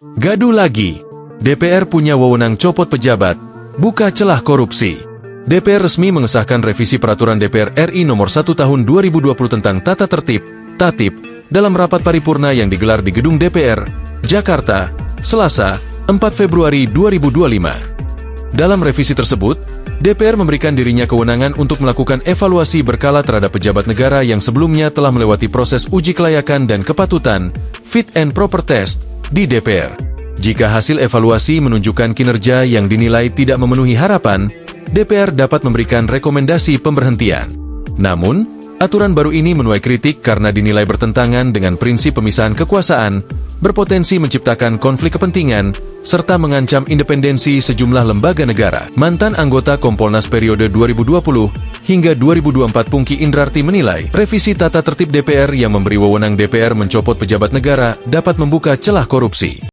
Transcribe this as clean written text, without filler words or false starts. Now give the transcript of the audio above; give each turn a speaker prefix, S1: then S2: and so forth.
S1: Gaduh lagi. DPR punya wewenang copot pejabat, buka celah korupsi. DPR resmi mengesahkan revisi Peraturan DPR RI Nomor 1 Tahun 2020 tentang Tata Tertib (Tatip) dalam rapat paripurna yang digelar di Gedung DPR, Jakarta, Selasa, 4 Februari 2025. Dalam revisi tersebut, DPR memberikan dirinya kewenangan untuk melakukan evaluasi berkala terhadap pejabat negara yang sebelumnya telah melewati proses uji kelayakan dan kepatutan (Fit and Proper Test) di DPR. Jika hasil evaluasi menunjukkan kinerja yang dinilai tidak memenuhi harapan, DPR dapat memberikan rekomendasi pemberhentian. Namun, aturan baru ini menuai kritik karena dinilai bertentangan dengan prinsip pemisahan kekuasaan, berpotensi menciptakan konflik kepentingan, serta mengancam independensi sejumlah lembaga negara. Mantan anggota Kompolnas periode 2020 hingga 2024 Pungki Indrarti menilai, revisi tata tertib DPR yang memberi wewenang DPR mencopot pejabat negara dapat membuka celah korupsi.